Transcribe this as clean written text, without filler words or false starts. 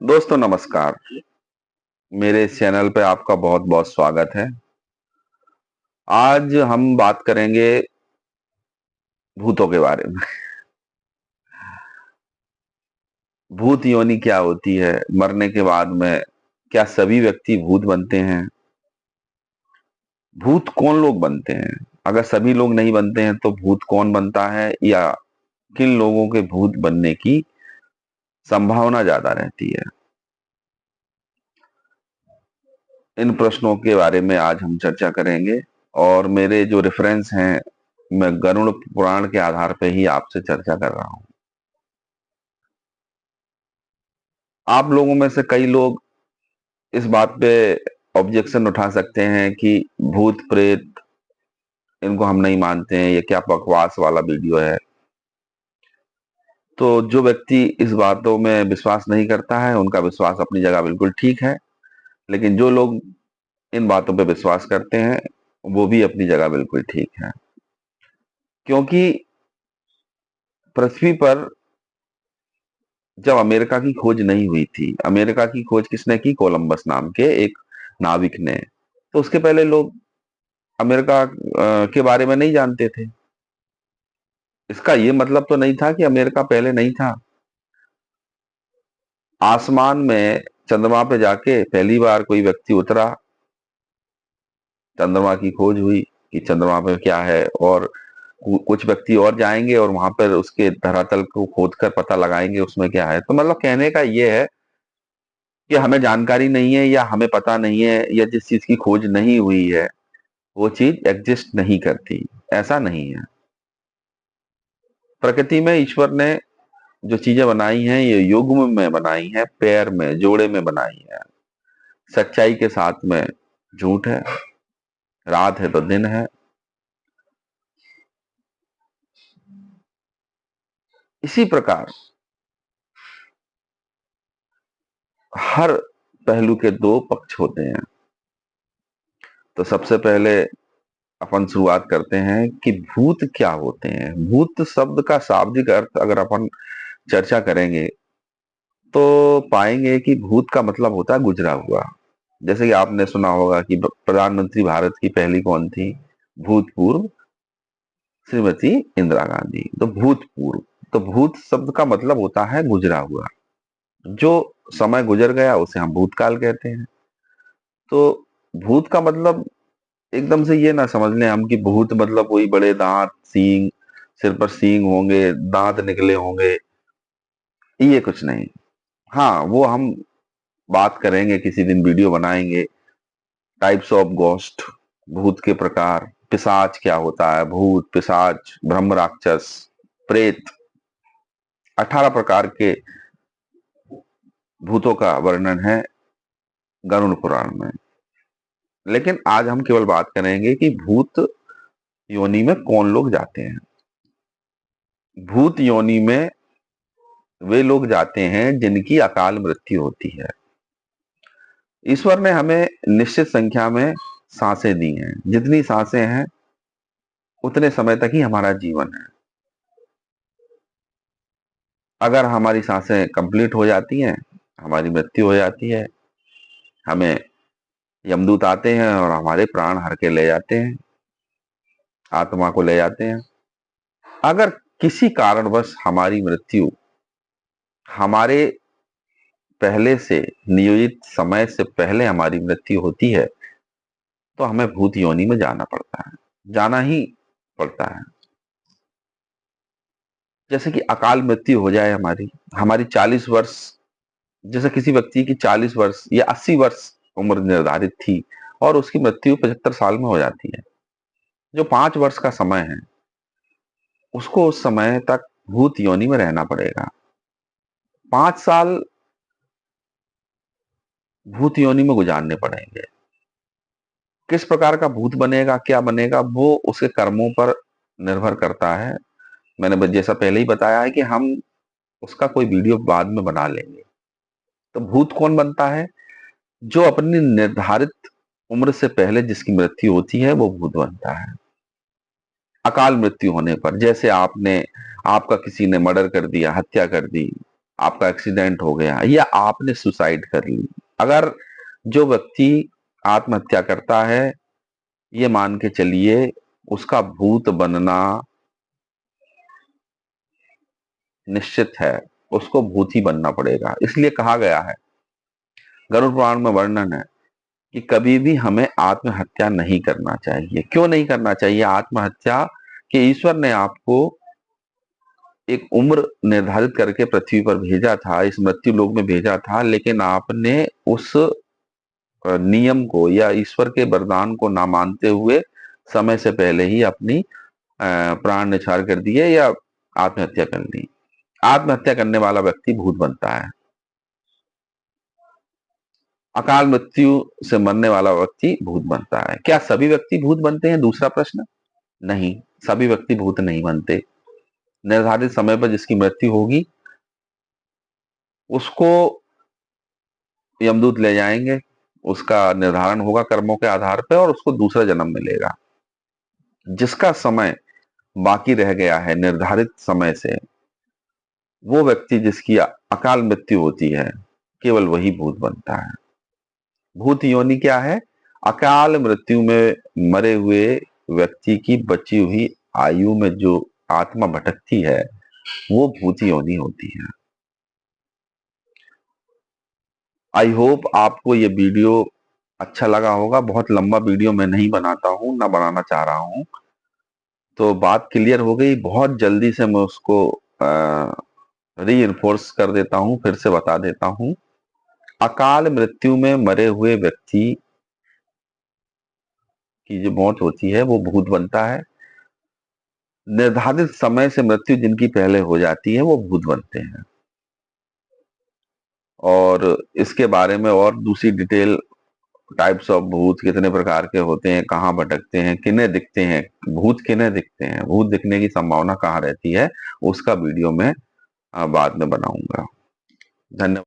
दोस्तों नमस्कार। मेरे इस चैनल पे आपका बहुत बहुत स्वागत है। आज हम बात करेंगे भूतों के बारे में। भूत योनि क्या होती है? मरने के बाद में क्या सभी व्यक्ति भूत बनते हैं? भूत कौन लोग बनते हैं? अगर सभी लोग नहीं बनते हैं तो भूत कौन बनता है, या किन लोगों के भूत बनने की संभावना ज्यादा रहती है? इन प्रश्नों के बारे में आज हम चर्चा करेंगे। और मेरे जो रेफरेंस हैं, मैं गरुड़ पुराण के आधार पर ही आपसे चर्चा कर रहा हूं। आप लोगों में से कई लोग इस बात पे ऑब्जेक्शन उठा सकते हैं कि भूत प्रेत इनको हम नहीं मानते हैं, ये क्या बकवास वाला वीडियो है। तो जो व्यक्ति इस बातों में विश्वास नहीं करता है, उनका विश्वास अपनी जगह बिल्कुल ठीक है। लेकिन जो लोग इन बातों पे विश्वास करते हैं, वो भी अपनी जगह बिल्कुल ठीक है। क्योंकि पृथ्वी पर जब अमेरिका की खोज नहीं हुई थी, अमेरिका की खोज किसने की? कोलंबस नाम के एक नाविक ने। तो उसके पहले लोग अमेरिका के बारे में नहीं जानते थे। इसका ये मतलब तो नहीं था कि अमेरिका पहले नहीं था। आसमान में चंद्रमा पे जाके पहली बार कोई व्यक्ति उतरा, चंद्रमा की खोज हुई कि चंद्रमा पे क्या है, और कुछ व्यक्ति और जाएंगे और वहां पर उसके धरातल को खोदकर पता लगाएंगे उसमें क्या है। तो मतलब कहने का ये है कि हमें जानकारी नहीं है, या हमें पता नहीं है, या जिस चीज की खोज नहीं हुई है वो चीज एग्जिस्ट नहीं करती। ऐसा नहीं है। प्रकृति में ईश्वर ने जो चीजें बनाई हैं, ये युग्म में बनाई हैं, पेयर में, जोड़े में बनाई है। सच्चाई के साथ में झूठ है, रात है तो दिन है। इसी प्रकार हर पहलू के दो पक्ष होते हैं। तो सबसे पहले अपन शुरुआत करते हैं कि भूत क्या होते हैं। भूत शब्द का शाब्दिक अर्थ अगर अपन चर्चा करेंगे तो पाएंगे कि भूत का मतलब होता है गुजरा हुआ। जैसे कि आपने सुना होगा कि प्रधानमंत्री भारत की पहली कौन थी? भूतपूर्व श्रीमती इंदिरा गांधी। तो भूतपूर्व, तो भूत शब्द का मतलब होता है गुजरा हुआ। जो समय गुजर गया उसे हम भूतकाल कहते हैं। तो भूत का मतलब एकदम से ये ना समझ लें हम कि भूत मतलब वही बड़े दांत, सींग, सिर पर सींग होंगे, दांत निकले होंगे, ये कुछ नहीं। हाँ, वो हम बात करेंगे, किसी दिन वीडियो बनाएंगे। टाइप्स ऑफ घोस्ट, भूत के प्रकार, पिशाच क्या होता है, भूत, पिशाच, ब्रह्म राक्षस, प्रेत, 18 प्रकार के भूतों का वर्णन है गरुड़ पुराण में। लेकिन आज हम केवल बात करेंगे कि भूत योनि में कौन लोग जाते हैं। भूत योनि में वे लोग जाते हैं जिनकी अकाल मृत्यु होती है। ईश्वर ने हमें निश्चित संख्या में सांसें दी हैं। जितनी सांसें हैं उतने समय तक ही हमारा जीवन है। अगर हमारी सांसें कंप्लीट हो जाती हैं, हमारी मृत्यु हो जाती है, हमें यमदूत आते हैं और हमारे प्राण हर के ले जाते हैं, आत्मा को ले जाते हैं। अगर किसी कारणवश हमारी मृत्यु हमारे पहले से नियोजित समय से पहले हमारी मृत्यु होती है, तो हमें भूत योनि में जाना पड़ता है, जाना ही पड़ता है। जैसे कि अकाल मृत्यु हो जाए हमारी, हमारी 40 वर्ष, जैसे किसी व्यक्ति की 40 वर्ष या 80 वर्ष उम्र निर्धारित थी और उसकी मृत्यु 75 साल में हो जाती है। जो 5 वर्ष का समय है उसको उस समय तक भूत योनि में रहना पड़ेगा। 5 साल भूत योनि में गुजारने पड़ेंगे। किस प्रकार का भूत बनेगा, क्या बनेगा, वो उसके कर्मों पर निर्भर करता है। मैंने जैसा पहले ही बताया है कि हम उसका कोई वीडियो बाद में बना लेंगे। तो भूत कौन बनता है? जो अपनी निर्धारित उम्र से पहले जिसकी मृत्यु होती है वो भूत बनता है। अकाल मृत्यु होने पर, जैसे आपका किसी ने मर्डर कर दिया, हत्या कर दी, आपका एक्सीडेंट हो गया या आपने सुसाइड कर ली, अगर जो व्यक्ति आत्महत्या करता है, ये मान के चलिए उसका भूत बनना निश्चित है, उसको भूत ही बनना पड़ेगा। इसलिए कहा गया है, गरुड़ पुराण में वर्णन है कि कभी भी हमें आत्महत्या नहीं करना चाहिए। क्यों नहीं करना चाहिए आत्महत्या? कि ईश्वर ने आपको एक उम्र निर्धारित करके पृथ्वी पर भेजा था, इस मृत्यु लोक में भेजा था, लेकिन आपने उस नियम को या ईश्वर के वरदान को ना मानते हुए समय से पहले ही अपनी प्राण न्यौछावर कर दिए या आत्महत्या कर ली। आत्महत्या करने वाला व्यक्ति भूत बनता है। अकाल मृत्यु से मरने वाला व्यक्ति भूत बनता है। क्या सभी व्यक्ति भूत बनते हैं? दूसरा प्रश्न। नहीं, सभी व्यक्ति भूत नहीं बनते। निर्धारित समय पर जिसकी मृत्यु होगी उसको यमदूत ले जाएंगे, उसका निर्धारण होगा कर्मों के आधार पर और उसको दूसरा जन्म मिलेगा। जिसका समय बाकी रह गया है निर्धारित समय से, वो व्यक्ति जिसकी अकाल मृत्यु होती है, केवल वही भूत बनता है। भूत योनि क्या है? अकाल मृत्यु में मरे हुए व्यक्ति की बची हुई आयु में जो आत्मा भटकती है, वो भूत योनि होती है। आई होप आपको ये वीडियो अच्छा लगा होगा। बहुत लंबा वीडियो मैं नहीं बनाता हूं, ना बनाना चाह रहा हूं। तो बात क्लियर हो गई। बहुत जल्दी से मैं उसको री इन्फोर्स कर देता हूं, फिर से बता देता हूं। अकाल मृत्यु में मरे हुए व्यक्ति की जो मौत होती है वो भूत बनता है। निर्धारित समय से मृत्यु जिनकी पहले हो जाती है वो भूत बनते हैं। और इसके बारे में और दूसरी डिटेल, टाइप्स ऑफ भूत कितने प्रकार के होते हैं, कहाँ भटकते हैं, किन्हें दिखते हैं, भूत किन्हें दिखते हैं, भूत दिखने की संभावना कहाँ रहती है, उसका वीडियो मैं बाद में बनाऊंगा। धन्यवाद।